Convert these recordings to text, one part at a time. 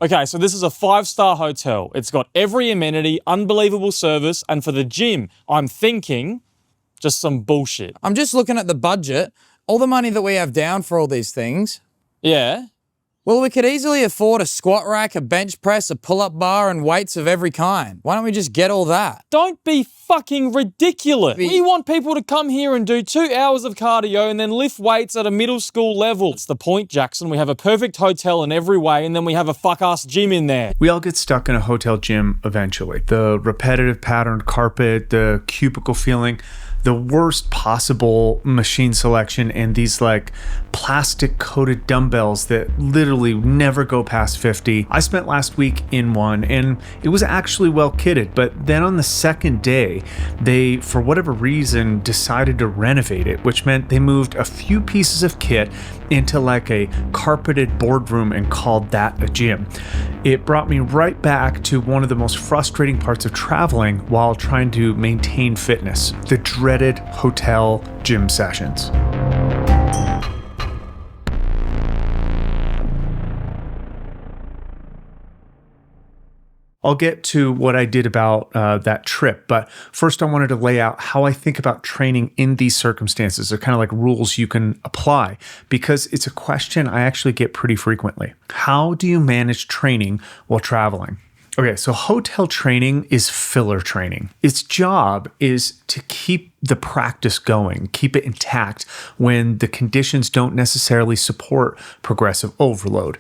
Okay, so this is a 5-star hotel. It's got every amenity, unbelievable service, and for the gym, I'm thinking just some bullshit. I'm just looking at the budget, all the money that we have down for all these things. Yeah? Well, we could easily afford a squat rack, a bench press, a pull-up bar, and weights of every kind. Why don't we just get all that? Don't be fucking ridiculous. We want people to come here and do 2 hours of cardio and then lift weights at a middle school level. It's the point, Jackson. We have a perfect hotel in every way, and then we have a fuck-ass gym in there. We all get stuck in a hotel gym eventually. The repetitive patterned carpet, the cubicle feeling, the worst possible machine selection, and these like plastic coated dumbbells that literally never go past 50. I spent last week in one and it was actually well kitted, but then on the second day, they, for whatever reason, decided to renovate it, which meant they moved a few pieces of kit into like a carpeted boardroom and called that a gym. It brought me right back to one of the most frustrating parts of traveling while trying to maintain fitness, the dreaded hotel gym sessions. I'll get to what I did about that trip, but first I wanted to lay out how I think about training in these circumstances. They're kind of like rules you can apply because it's a question I actually get pretty frequently. How do you manage training while traveling? Okay, so hotel training is filler training. Its job is to keep the practice going, keep it intact when the conditions don't necessarily support progressive overload.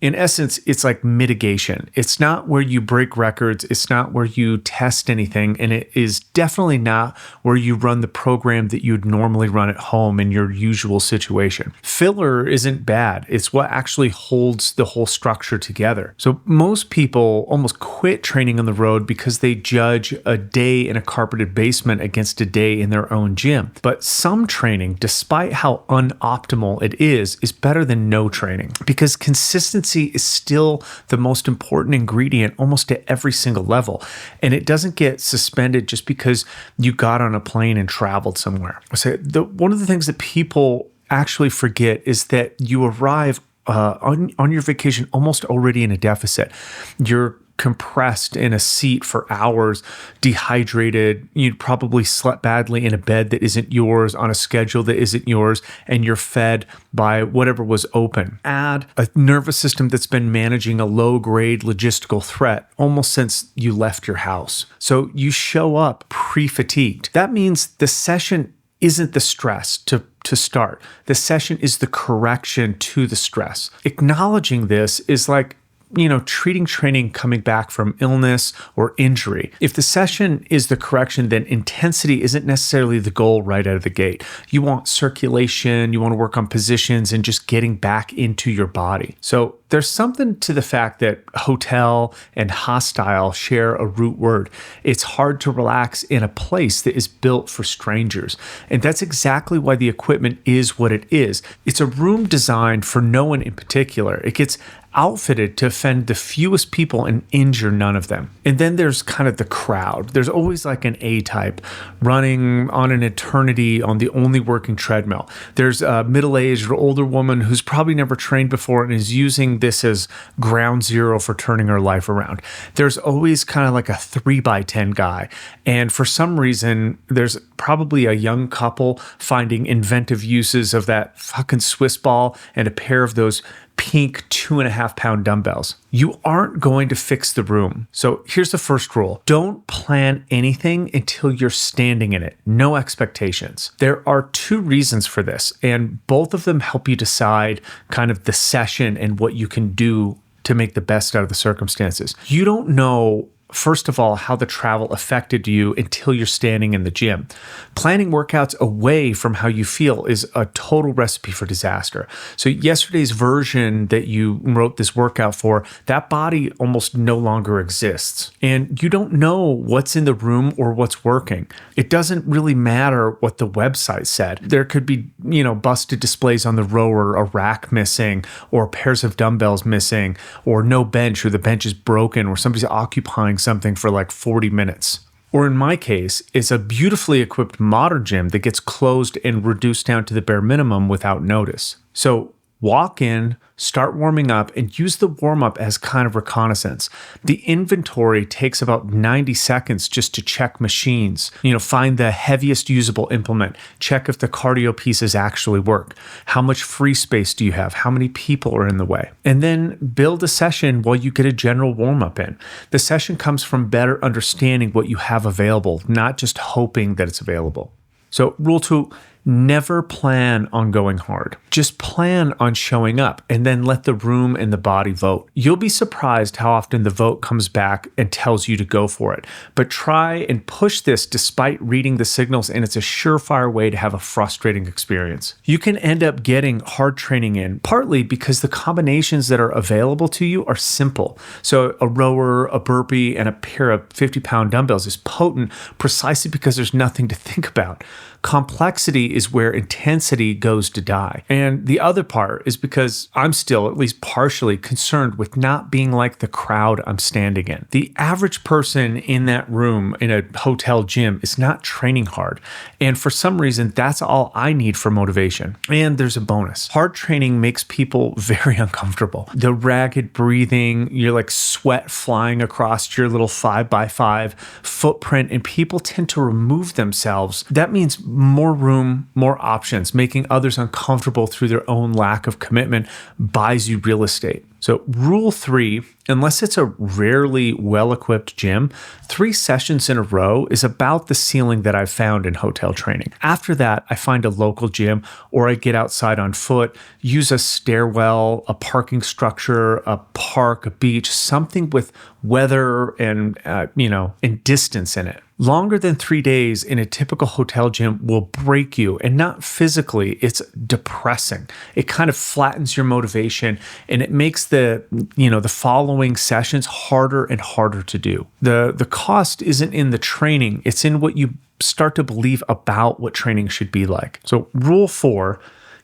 In essence, it's like mitigation. It's not where you break records. It's not where you test anything. And it is definitely not where you run the program that you'd normally run at home in your usual situation. Filler isn't bad. It's what actually holds the whole structure together. So most people almost quit training on the road because they judge a day in a carpeted basement against a day in their own gym. But some training, despite how unoptimal it is better than no training because consistency is still the most important ingredient almost at every single level. And it doesn't get suspended just because you got on a plane and traveled somewhere. So one of the things that people actually forget is that you arrive on your vacation almost already in a deficit. You're compressed in a seat for hours, dehydrated. You'd probably slept badly in a bed that isn't yours, on a schedule that isn't yours, and you're fed by whatever was open. Add a nervous system that's been managing a low-grade logistical threat almost since you left your house. So you show up pre-fatigued. That means the session isn't the stress to start. The session is the correction to the stress. Acknowledging this is like treating training coming back from illness or injury. If the session is the correction, then intensity isn't necessarily the goal right out of the gate. You want circulation, you want to work on positions and just getting back into your body. So there's something to the fact that hotel and hostile share a root word. It's hard to relax in a place that is built for strangers. And that's exactly why the equipment is what it is. It's a room designed for no one in particular. It gets outfitted to offend the fewest people and injure none of them. And then there's kind of the crowd. There's always like an A-type running on an eternity on the only working treadmill. There's a middle-aged or older woman who's probably never trained before and is using this as ground zero for turning her life around. There's always kind of like a 3x10 guy. And for some reason, there's probably a young couple finding inventive uses of that fucking Swiss ball and a pair of those pink 2.5-pound dumbbells. You aren't going to fix the room. So here's the first rule. Don't plan anything until you're standing in it. No expectations. There are 2 reasons for this, and both of them help you decide kind of the session and what you can do to make the best out of the circumstances. You don't know, first of all, how the travel affected you until you're standing in the gym. Planning workouts away from how you feel is a total recipe for disaster. So yesterday's version that you wrote this workout for, that body almost no longer exists. And you don't know what's in the room or what's working. It doesn't really matter what the website said. There could be, busted displays on the rower, a rack missing, or pairs of dumbbells missing, or no bench, or the bench is broken, or somebody's occupying something for like 40 minutes. Or in my case, it's a beautifully equipped modern gym that gets closed and reduced down to the bare minimum without notice. So Walk in, start warming up, and use the warm-up as kind of reconnaissance. The inventory takes about 90 seconds just to check machines, find the heaviest usable implement, check if the cardio pieces actually work. How much free space do you have? How many people are in the way? And then build a session while you get a general warm-up in. The session comes from better understanding what you have available, not just hoping that it's available. So rule 2, never plan on going hard. Just plan on showing up and then let the room and the body vote. You'll be surprised how often the vote comes back and tells you to go for it. But try and push this despite reading the signals, and it's a surefire way to have a frustrating experience. You can end up getting hard training in, partly because the combinations that are available to you are simple. So a rower, a burpee, and a pair of 50-pound dumbbells is potent precisely because there's nothing to think about. Complexity is where intensity goes to die. And the other part is because I'm still, at least partially, concerned with not being like the crowd I'm standing in. The average person in that room in a hotel gym is not training hard. And for some reason, that's all I need for motivation. And there's a bonus. Hard training makes people very uncomfortable. The ragged breathing, you're like sweat flying across your little 5x5 footprint, and people tend to remove themselves. That means more room, more options. Making others uncomfortable through their own lack of commitment buys you real estate. So rule 3, unless it's a rarely well-equipped gym, 3 sessions in a row is about the ceiling that I've found in hotel training. After that, I find a local gym, or I get outside on foot, use a stairwell, a parking structure, a park, a beach, something with weather and, and distance in it. Longer than 3 days in a typical hotel gym will break you, and not physically, it's depressing. It kind of flattens your motivation, and it makes the following sessions harder and harder to do. The cost isn't in the training, it's in what you start to believe about what training should be like. So rule 4,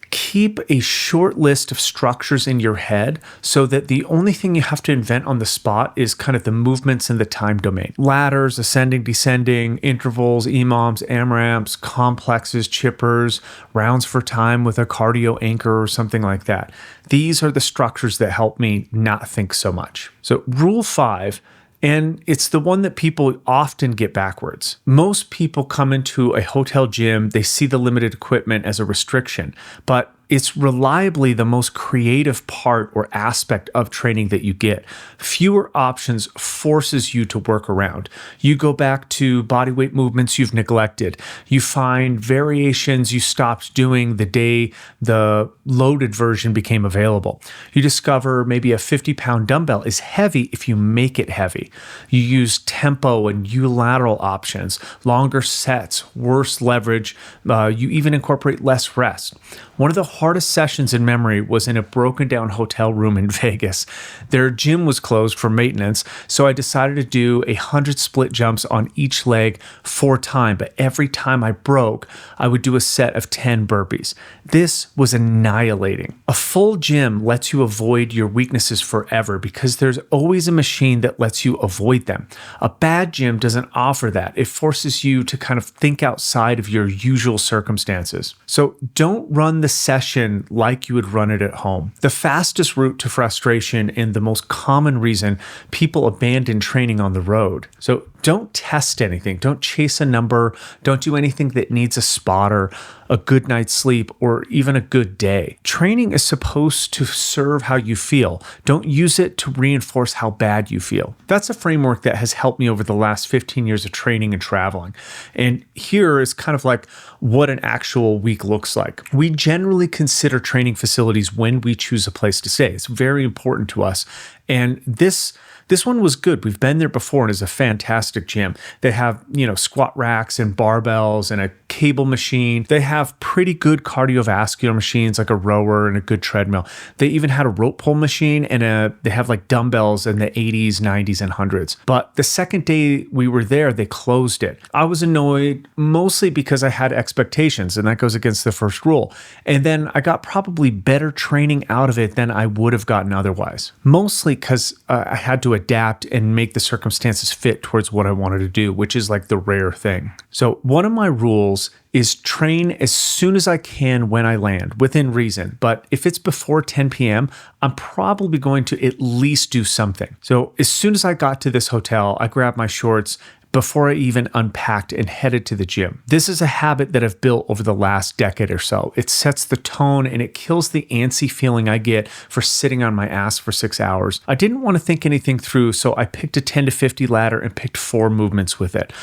keep a short list of structures in your head so that the only thing you have to invent on the spot is kind of the movements in the time domain. Ladders, ascending, descending, intervals, EMOMs, AMRAPs, complexes, chippers, rounds for time with a cardio anchor or something like that. These are the structures that help me not think so much. So rule 5, and it's the one that people often get backwards. Most people come into a hotel gym, they see the limited equipment as a restriction, but it's reliably the most creative part or aspect of training that you get. Fewer options forces you to work around. You go back to body weight movements you've neglected. You find variations you stopped doing the day the loaded version became available. You discover maybe a 50-pound dumbbell is heavy if you make it heavy. You use tempo and unilateral options, longer sets, worse leverage. You even incorporate less rest. One of the hardest sessions in memory was in a broken down hotel room in Vegas. Their gym was closed for maintenance, so I decided to do 100 split jumps on each leg 4 times, but every time I broke, I would do a set of 10 burpees. This was annihilating. A full gym lets you avoid your weaknesses forever because there's always a machine that lets you avoid them. A bad gym doesn't offer that. It forces you to kind of think outside of your usual circumstances. So don't run the session like you would run it at home. The fastest route to frustration and the most common reason people abandon training on the road. So don't test anything. Don't chase a number. Don't do anything that needs a spotter, a good night's sleep, or even a good day. Training is supposed to serve how you feel. Don't use it to reinforce how bad you feel. That's a framework that has helped me over the last 15 years of training and traveling. And here is kind of like what an actual week looks like. We generally consider training facilities when we choose a place to stay. It's very important to us. And this one was good. We've been there before, and it's a fantastic gym. They have, squat racks and barbells and a cable machine. They have pretty good cardiovascular machines like a rower and a good treadmill. They even had a rope pull machine, and they have like dumbbells in the 80s, 90s, and 100s. But the second day we were there, they closed it. I was annoyed mostly because I had expectations, and that goes against the first rule. And then I got probably better training out of it than I would have gotten otherwise. Mostly mostly because I had to adapt and make the circumstances fit towards what I wanted to do, which is like the rare thing. So one of my rules is train as soon as I can when I land, within reason. But if it's before 10 p.m., I'm probably going to at least do something. So as soon as I got to this hotel, I grabbed my shorts before I even unpacked and headed to the gym. This is a habit that I've built over the last decade or so. It sets the tone and it kills the antsy feeling I get for sitting on my ass for 6 hours. I didn't want to think anything through, so I picked a 10 to 50 ladder and picked 4 movements with it.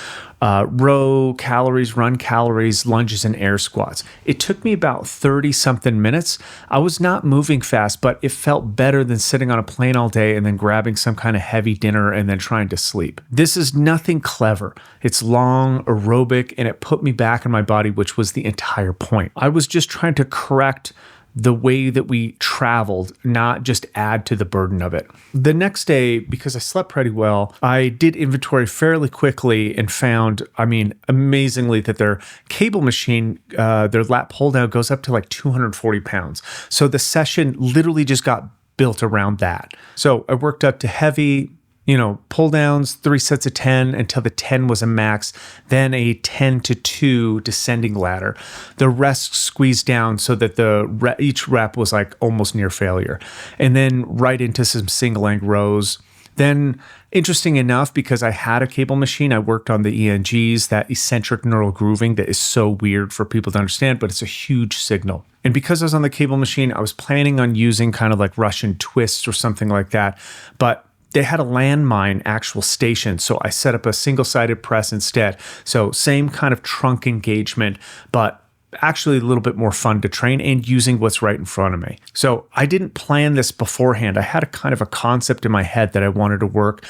Row calories, run calories, lunges, and air squats. It took me about 30 something minutes. I was not moving fast, but it felt better than sitting on a plane all day and then grabbing some kind of heavy dinner and then trying to sleep. This is nothing clever. It's long, aerobic, and it put me back in my body, which was the entire point. I was just trying to correct the way that we traveled, not just add to the burden of it. The next day, because I slept pretty well, I did inventory fairly quickly and found, amazingly, that their cable machine, their lat pull down goes up to like 240 pounds. So the session literally just got built around that. So I worked up to heavy, pull downs, 3 sets of 10 until the 10 was a max, then a 10 to 2 descending ladder. The rest squeezed down so that each rep was like almost near failure. And then right into some single leg rows. Then, interesting enough, because I had a cable machine, I worked on the ENGs, that eccentric neural grooving that is so weird for people to understand, but it's a huge signal. And because I was on the cable machine, I was planning on using kind of like Russian twists or something like that, but they had a landmine actual station, so I set up a single-sided press instead. So same kind of trunk engagement, but actually a little bit more fun to train and using what's right in front of me. So I didn't plan this beforehand. I had a kind of a concept in my head that I wanted to work,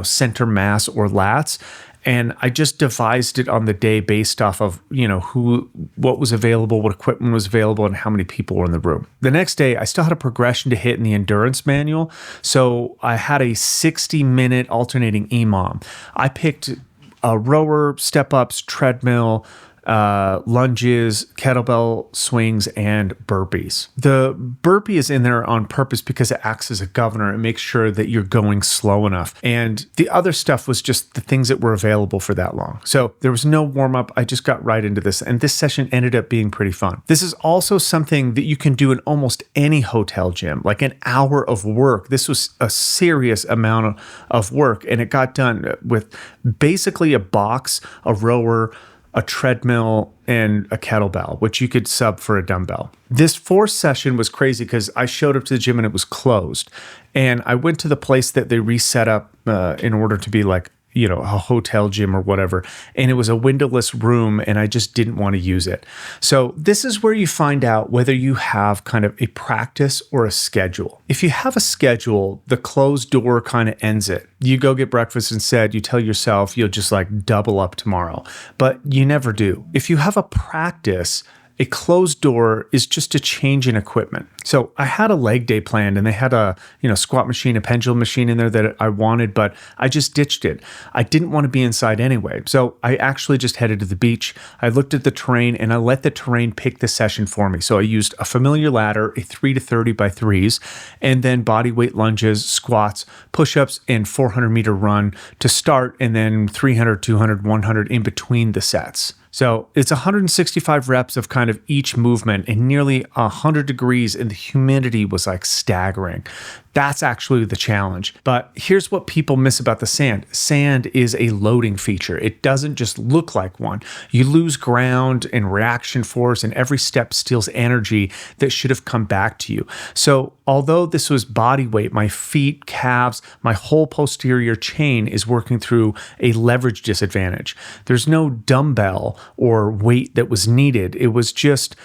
center mass or lats. And I just devised it on the day based off of, what was available, what equipment was available, and how many people were in the room. The next day, I still had a progression to hit in the endurance manual. So I had a 60-minute alternating EMOM. I picked a rower, step-ups, treadmill, lunges, kettlebell swings, and burpees. The burpee is in there on purpose because it acts as a governor and makes sure that you're going slow enough. And the other stuff was just the things that were available for that long. So there was no warm up. I just got right into this. And this session ended up being pretty fun. This is also something that you can do in almost any hotel gym, like an hour of work. This was a serious amount of work. And it got done with basically a box, a rower, a treadmill, and a kettlebell, which you could sub for a dumbbell. This 4th session was crazy because I showed up to the gym and it was closed. And I went to the place that they reset up in order to be like, a hotel gym or whatever. And it was a windowless room and I just didn't want to use it. So this is where you find out whether you have kind of a practice or a schedule. If you have a schedule, the closed door kind of ends it. You go get breakfast instead, you tell yourself you'll just like double up tomorrow, but you never do. If you have a practice, a closed door is just a change in equipment. So I had a leg day planned and they had a, squat machine, a pendulum machine in there that I wanted, but I just ditched it. I didn't want to be inside anyway. So I actually just headed to the beach. I looked at the terrain and I let the terrain pick the session for me. So I used a familiar ladder, a 3 to 30 by 3s, and then body weight lunges, squats, push-ups, and 400-meter run to start, and then 300, 200, 100 in between the sets. So it's 165 reps of kind of each movement and nearly 100 degrees, and the humidity was like staggering. That's actually the challenge. But here's what people miss about the sand. Sand is a loading feature. It doesn't just look like one. You lose ground and reaction force, and every step steals energy that should have come back to you. So although this was body weight, my feet, calves, my whole posterior chain is working through a leverage disadvantage. There's no dumbbell or weight that was needed. It was just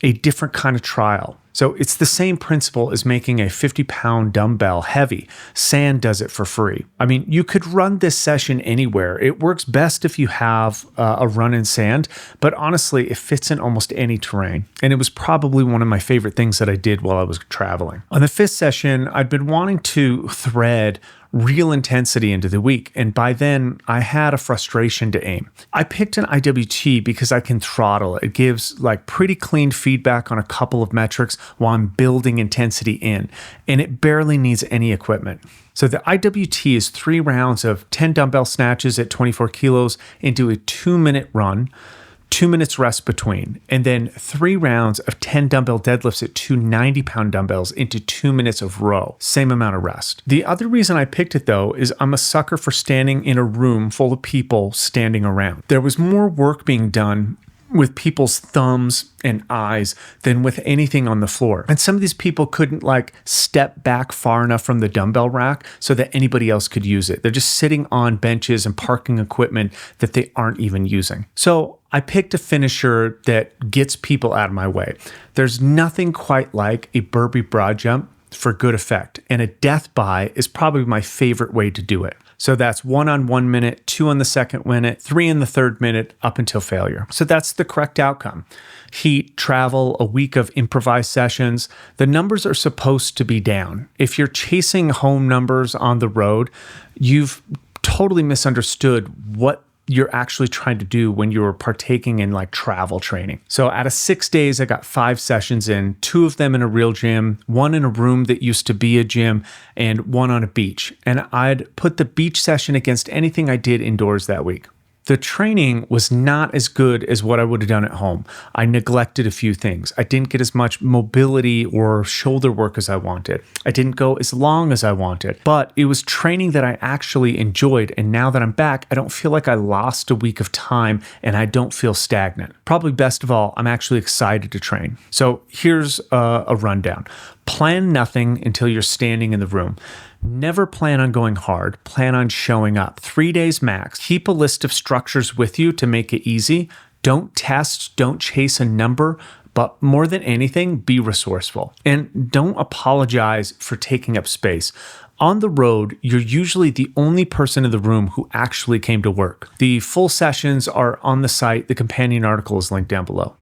a different kind of trial. So it's the same principle as making a 50-pound dumbbell heavy. Sand does it for free. You could run this session anywhere. It works best if you have a run in sand, but honestly, it fits in almost any terrain. And it was probably one of my favorite things that I did while I was traveling. On the 5th session, I'd been wanting to thread real intensity into the week. And by then, I had a frustration to aim. I picked an IWT because I can throttle it. It gives like pretty clean feedback on a couple of metrics while I'm building intensity in, and it barely needs any equipment. So the IWT is 3 rounds of 10 dumbbell snatches at 24 kilos into a 2-minute run, 2 minutes rest between, and then 3 rounds of 10 dumbbell deadlifts at 2 90-pound dumbbells into 2 minutes of row, same amount of rest. The other reason I picked it though is I'm a sucker for standing in a room full of people standing around. There was more work being done with people's thumbs and eyes than with anything on the floor. And some of these people couldn't like step back far enough from the dumbbell rack so that anybody else could use it. They're just sitting on benches and parking equipment that they aren't even using. So I picked a finisher that gets people out of my way. There's nothing quite like a burpee broad jump for good effect, and a death by is probably my favorite way to do it. So that's 1 on 1 minute, 2 on the second minute, 3 in the third minute, up until failure. So that's the correct outcome. Heat, travel, a week of improvised sessions. The numbers are supposed to be down. If you're chasing home numbers on the road, you've totally misunderstood what you're actually trying to do when you're partaking in like travel training. So out of 6 days, I got 5 sessions in, 2 of them in a real gym, 1 in a room that used to be a gym, and 1 on a beach. And I'd put the beach session against anything I did indoors that week. The training was not as good as what I would have done at home. I neglected a few things. I didn't get as much mobility or shoulder work as I wanted. I didn't go as long as I wanted, but it was training that I actually enjoyed. And now that I'm back, I don't feel like I lost a week of time and I don't feel stagnant. Probably best of all, I'm actually excited to train. So here's a rundown. Plan nothing until you're standing in the room. Never plan on going hard. Plan on showing up. 3 days max. Keep a list of structures with you to make it easy. Don't test, don't chase a number, but more than anything, be resourceful. And don't apologize for taking up space. On the road, you're usually the only person in the room who actually came to work. The full sessions are on the site. The companion article is linked down below.